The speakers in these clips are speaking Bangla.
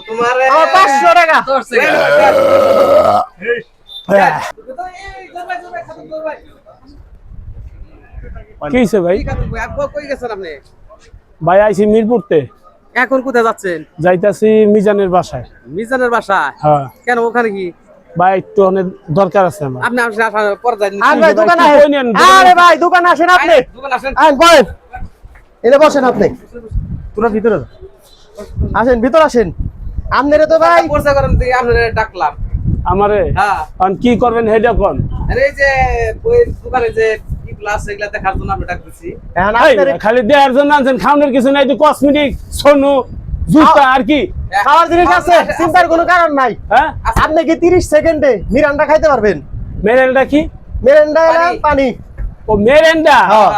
তোমার আমার 500 টাকা কি হইছে ভাই? কই গেছেন আপনি? ভাই আইছি মিরপুরতে। এখন কোথায় যাচ্ছেন? যাইতাছি মিজানের বাসায়। মিজানের বাসায়? হ্যাঁ কেন ওখানে কি? ভাই একটু অনেক দরকার আছে আমার। আপনি আসার পর যান। আর ভাই দোকানে আসেন। আরে ভাই দোকানে আসেন আপনি। দোকান আসেন। বলেন এনে বসেন আপনি। তোরা ভিতরে যা। আসেন ভিতর আসেন। আপনারে তো ভাই পরিচয় করেন দিয়ে আপনারে ডাকলাম। আমারে হ্যাঁ। আর কি করবেন হেডা কোন? আরে এই যে ওই দোকানে যে কি গ্লাস এগুলা দেখার জন্য আমরা ডাকতেছি। এখন এই, আপনারে খালি দেয়ার জন্য আনছেন, খাওয়ানোর কিছু নাই, তো কসমেটিক, সোনু, জুতা আর কি? খাওয়ার জিনিস আছে, চিন্তার কোনো কারণ নাই। হ্যাঁ আপনি কি 30 সেকেন্ডে মিরান্ডা খাইতে পারবেন? মেরেন্ডা কি? মিরান্ডা না পানি? ও মেরেন্ডা। হ্যাঁ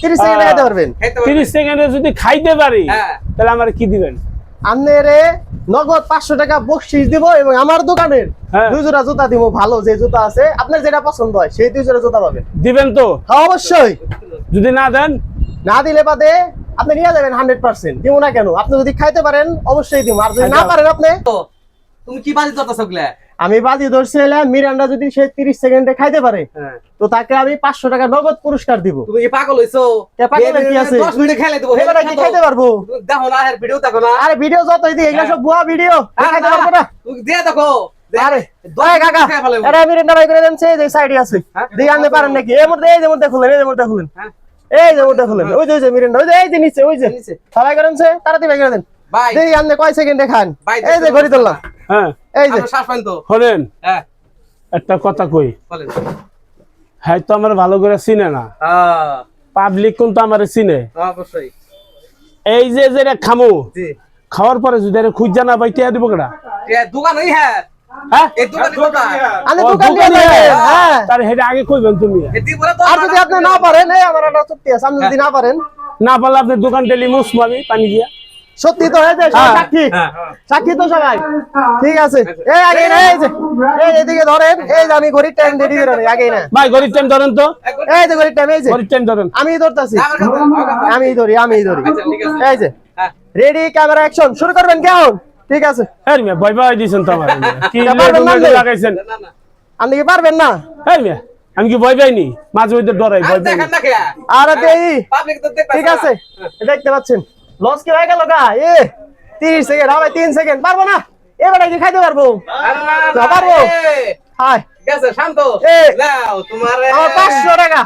30 সেকেন্ডে খাইতে পারবেন। 30 সেকেন্ডে যদি খাইতে পারি হ্যাঁ। তাহলে আমার কি দিবেন? আপনারে নগদ 500 টাকা বকশিশ দিব এবং আমার দোকানের হ্যাঁ। 2 জোড়া জুতা দিব, ভালো যে জুতা আছে আপনার যেটা পছন্দ হয় সেই 2 জোড়া জুতা পাবেন। দিবেন তো? হ্যাঁ অবশ্যই। যদি না দেন? না দিলে বাদে আপনি নিয়ে যাবেন 100%। দিব না কেন? আপনি যদি খাইতে পারেন অবশ্যই দিব, আর যদি না পারেন আপনি। তুমি কি বাজি করতেছ ওগুলা? আমি বাজি ধরছিলাম মিরান্ডা যদি সে 30 সেকেন্ডে খাইতে পারে হ্যাঁ। তো তাকে আমি 500 টাকা নগদ পুরস্কার দিব। তুমি কি পাগল হইছো? কে পাগলের কি আছে? 10 মিনিট খেলে দেবো। এবারে কি খাইতে পারবো? দেখো না এর ভিডিও দেখো না। আরে ভিডিও যতই দিই এগুলা সব ভুয়া ভিডিও, খাইতে পারবো না। তুমি দিয়ে দেখো। আরে দশ ওই কাকা খেয়ে ফেলে। আরে মিরান্ডা বাই করে দেন, সেই যে সাইডে আছে হ্যাঁ? দিই আনতে পারেন নাকি? এই মধ্যে খুলেন, এই মধ্যে খুলেন, হ্যাঁ। এই যে মধ্যে খুলেন, ওই যে মিরান্ডা, ওই যে এই যে নিচে, ওই যে নিচে। সবাই করেন সে তাড়াতাড়ি বাই করে দেন। ভাই দেই আনতে কয় সেকেন্ডে খান? ভাই, এই যে ঘড়ি ধরলাম, হ্যাঁ এই যে আমরা শ্বাস পান তো। শোনেন, হ্যাঁ একটা কথা কই। বলেন। হ্যাঁ তো আমার ভালো করে চিনে না, হ্যাঁ পাবলিক কিন্তু আমার চিনে। অবশ্যই। এই যে যেটা খামু, জি। খাওয়ার পরে যদি আরে খুঁজা না পাই টিয়া দিব কেডা? এ দোকান ওই হ্যাঁ। হ্যাঁ এই দোকানে কোথা? আনে ও, দোকান দিয়ে দোকানে? যাবেন। হ্যাঁ তার হেডা আগে কইবেন তুমি। এ দিবরে তো আর যদি আপনি না পারেন, এই আমার একটা চুক্তি আছে, আপনি যদি না পারেন না পারলে আপনি দোকান ডেলি মুসমাবি পানি দিয়া। সত্যি তো হয়ে যায়, সবাই হ্যাঁ। সাক্ষী, হ্যাঁ। সাক্ষী তো সবাই। ঠিক আছে এই আগে না, এই যে এই এদিকে ধরেন, এই যে আমি ঘড়ির টাইম রেডি করে রাখি, আগে না, ভাই ঘড়ির টাইম ধরেন তো, এই যে ঘড়ির টাইম, এই যে ঘড়ির টাইম ধরেন। আমি ধরতাছি, আমার কাছে, আমার কাছে। আমি ধরি। আচ্ছা, ঠিক আছে। এই যে হ্যাঁ। রেডি, ক্যামেরা অ্যাকশন, শুরু করবেন কেমন? ঠিক আছে, হ্যাঁ মিয়া ভয় পাই দিয়েছেন তো আমার। কি তা পারবেন না লেডু আপনি? লাগাইছেন? না না। আপনি কি পারবেন না? হ্যাঁ মিয়া আমি কি ভয় পাইনি? মাঝে মধ্যে ডরাই, আর ভয় পাইনি। দেখেন না কে? আরে দেই, পাবলিক তো দেখতে ঠিক আছে দেখতে পাচ্ছেন লস কি হয়ে গেল গা? 30 সেকেন্ড হবে, 3 সেকেন্ড পারবো না, এবারে কি খাইতে পারবো? না পারবো। হাই ঠিক আছে শান্ত। এ। নাও তোমার আমার 500 টাকা।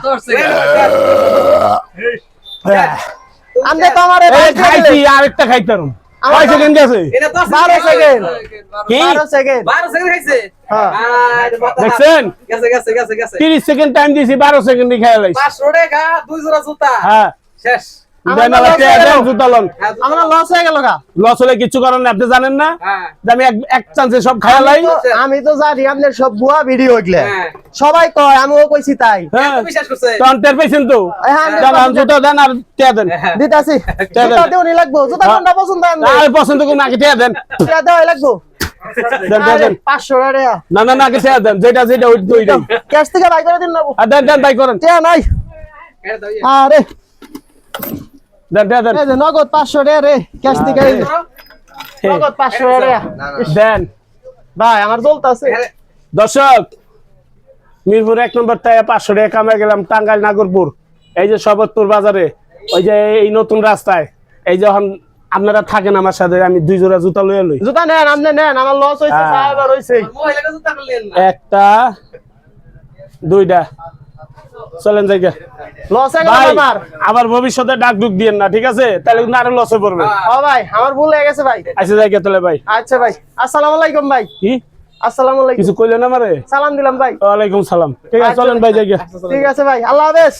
আপনি তো আমার এই খাইছি, আরেকটা খাইতাম। আমার কয় তো- সেকেন্ড আছে? এটা 12 সেকেন্ড। কি? 12 সেকেন্ড। 12 সেকেন্ড খাইছে। হ্যাঁ। দেখছেন? গেছে গেছে গেছে গেছে 30 সেকেন্ড টাইম দিছি, 12 সেকেন্ডে খেয়ে লাইছি। 500 টাকা 2 জোড়া জুতা। হ্যাঁ শেষ। আমার দেন আবার লস টিয়া হয়ে দেন, গেল। জুতা লন। হ্যাঁ, জুতা। আমার লস হয়ে গেল গা। লস হলে কিছু করেন না, আপনি জানেন না হ্যাঁ যে আমি এক চান্সে সব খাইয়া লাই। আমি তো জানি আপনার সব ভুয়া ভিডিও এগুলা, হ্যাঁ। সবাই কয়, আমিও কইছি তাই। হ্যাঁ এত বিশ্বাস করছে। তখন টের পাইছেন তো। হ্যাঁ, দেন আর জুতা দেন আর টিয়া দেন। হ্যাঁ। দিতাছি, দেন। জুতা দেওনি লাগবো, জুতা কোনটা পছন্দ আপনার? আর পছন্দ করুন, আগে টিয়া দেন। টিয়া দেওয়াই লাগবো। দেন দেন, দেন। 500 টাকা না না না, আগে টিয়া দেন, যেটা যেটা ওইটাই। ক্যাশ থেকে বাই করে দিন না। আর দেন দেন, তাই করেন। টিয়া নাই। এটা দাও, ইয়ে। আরে দেন টিয়া দেন। এই যে নগদ 500 টাকা রে, ক্যাশ থেকে এই যে নগদ 500 টাকা। দেন। ভাই আমার জ্বলতাছে। হ্যাঁ। দর্শক, মিরপুর 1 নম্বর টাকা 500 টাকা কামাই গেলাম টাঙ্গাইল নাগরপুর, এই যে সবতপুর বাজারে, ওই যে এই নতুন রাস্তায়, এই যখন আপনারা থাকেন আমার সাথে, আমি 2 জোড়া জুতা লইয়া লই। জুতা নেন, আপনি নেন, আমার লস হইছে, হ্যাঁ। সাহেবার হইছে। মহিলাকে জুতা করলেন না। একটা, দুইটা, চলেন জায়গা। লস হয়ে গেল ভাই আমার। আবার ভবিষ্যতে ডাক ডুক দিয়েন না, ঠিক আছে? তাহলে কিন্তু আরো লসে পড়বে। ও ভাই আমার ভুল হয়ে গেছে ভাই। আচ্ছা জায়গা তাহলে ভাই। আচ্ছা ভাই, আসসালামু আলাইকুম ভাই। কি আসসালামু আলাইকুম। কিছু কইলেন আমারে? সালাম দিলাম ভাই। ওয়ালাইকুম সালাম। ঠিক আছে আচ্ছা, চলেন ভাই জায়গা। ঠিক আছে ভাই, আল্লাহ হাফেজ।